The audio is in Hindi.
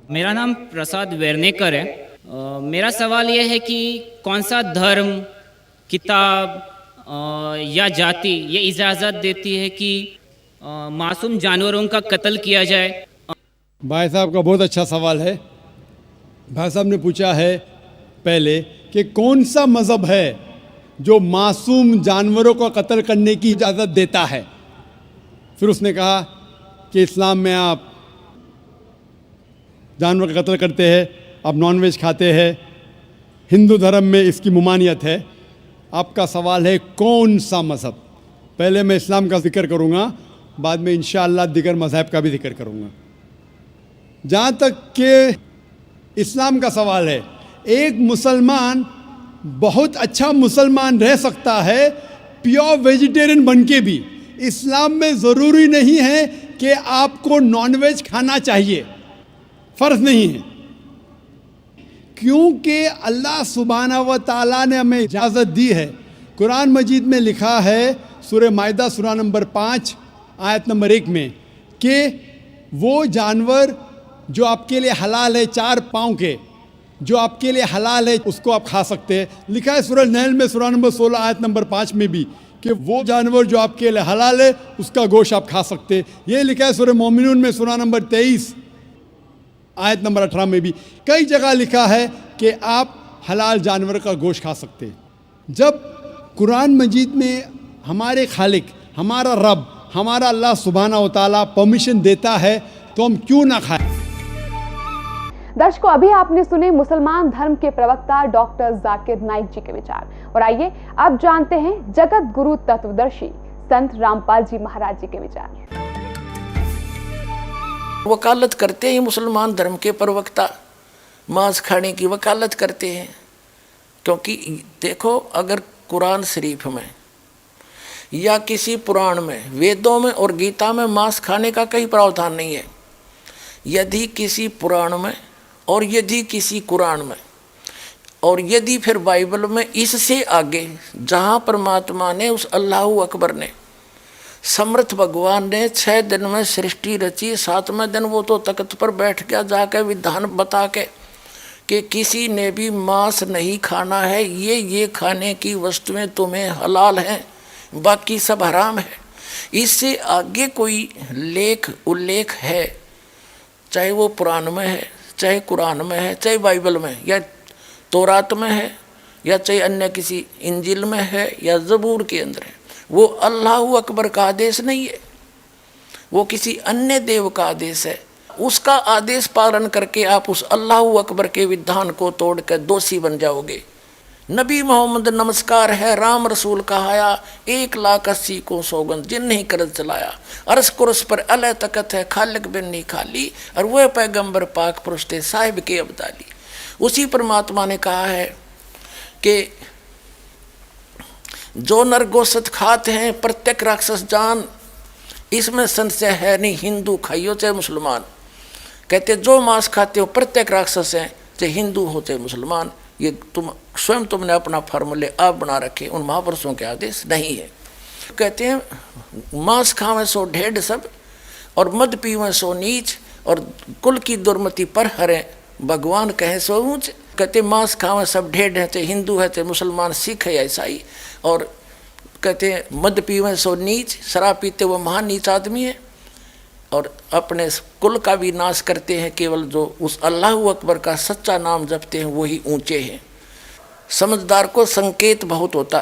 मेरा नाम प्रसाद वेर्नेकर है। मेरा सवाल यह है कि कौन सा धर्म, किताब या जाति ये इजाज़त देती है कि मासूम जानवरों का कत्ल किया जाए। भाई साहब का बहुत अच्छा सवाल है। भाई साहब ने पूछा है पहले कि कौन सा मज़हब है जो मासूम जानवरों को कत्ल करने की इजाज़त देता है। फिर उसने कहा कि इस्लाम में आप जानवर का कत्ल करते हैं, आप नॉनवेज खाते हैं, हिंदू धर्म में इसकी ममानियत है। आपका सवाल है कौन सा मज़हब। पहले मैं इस्लाम का जिक्र करूँगा, बाद में इंशाअल्लाह दिगर मज़हब का भी जिक्र करूँगा। जहाँ तक कि इस्लाम का सवाल है, एक मुसलमान बहुत अच्छा मुसलमान रह सकता है प्योर वेजिटेरियन बन के भी। इस्लाम में ज़रूरी नहीं है कि आपको नॉनवेज खाना चाहिए, फ़र्ज़ नहीं है, क्योंकि अल्लाह सुब्हानहू व तआला ने हमें इजाज़त दी है। कुरान मजीद में लिखा है सूरह माइदा सूरा नंबर 5 आयत नंबर 1 में कि वो जानवर जो आपके लिए हलाल है, 4 पाँव के, जो आपके लिए हलाल है उसको आप खा सकते हैं। लिखा है सूरह नहल में सूरा नंबर 16 आयत नंबर 5 में भी कि वो जानवर जो आपके लिए हलाल है उसका गोश्त आप खा सकते हैं। ये लिखा है सूरह मोमिनून में सूरा नंबर 23 आयत नंबर 18 में भी। कई जगह लिखा है कि आप हलाल जानवर का गोश्त खा सकते हैं। जब कुरान मजीद में हमारे खालिक, हमारा रब, हमारा अल्लाह सुब्हानहू व तआला परमिशन देता है तो हम क्यों ना खाएं। दर्शकों, अभी आपने सुने मुसलमान धर्म के प्रवक्ता डॉक्टर जाकिर नाइक जी के विचार, और आइए अब जानते हैं जगत गुरु तत्वदर्शी संत रामपाल जी महाराज जी के विचार। वकालत करते हैं मुसलमान धर्म के प्रवक्ता, मांस खाने की वकालत करते हैं। क्योंकि देखो, अगर कुरान शरीफ में या किसी पुराण में, वेदों में और गीता में मांस खाने का कहीं प्रावधान नहीं है। यदि किसी पुराण में और यदि किसी कुरान में और यदि फिर बाइबल में, इससे आगे जहाँ परमात्मा ने, उस अल्लाहु अकबर ने, समर्थ भगवान ने 6 दिन में सृष्टि रची, 7वें दिन वो तो तख्त पर बैठ गया जाकर विधान बता के कि किसी ने भी मांस नहीं खाना है, ये खाने की वस्तुएं तुम्हें हलाल हैं, बाकी सब हराम है। इससे आगे कोई लेख उल्लेख है, चाहे वो पुराण में है, चाहे कुरान में है, चाहे बाइबल में या तौरात में है, या चाहे अन्य किसी इंजिल में है या ज़बूर के अंदर है, वो अल्लाहु अकबर का आदेश नहीं है, वो किसी अन्य देव का आदेश है। उसका आदेश पालन करके आप उस अल्लाहु अकबर के विधान को तोड़कर दोषी बन जाओगे। नबी मोहम्मद नमस्कार है, राम रसूल कहाया, 1,80,000 को सौगंध जिन नहीं करत चलाया, अरस कुरस पर अल तकत है, खालिक बिन नहीं खाली, और वह पैगंबर पाक पुरुष थे साहिब के अब्दाली। उसी परमात्मा ने कहा है कि जो नर गोश्त खाते हैं प्रत्येक राक्षस जान, इसमें संशय है नहीं, हिंदू खाइयो चाहे मुसलमान। कहते जो मांस खाते हो प्रत्येक राक्षस हैं, चाहे हिंदू हो चाहे मुसलमान। ये तुमने अपना फार्मूले आप बना रखे, उन महापुरुषों के आदेश नहीं है। कहते हैं मांस खावें सो ढेढ़ सब, और मद पीवें सो नीच, और कुल की दुर्मति पर हरें, भगवान कहें सो ऊंच। कहते मांस खावें सब ढेढ़ है, चाहे हिंदू है चाहे मुसलमान, सिख है या ईसाई। और कहते हैं मद पीवें सो नीच, शराब पीते वो महान नीच आदमी है, और अपने कुल का भी नाश करते हैं। केवल जो उस अल्लाहु अकबर का सच्चा नाम जपते हैं वही ऊंचे हैं। समझदार को संकेत बहुत होता,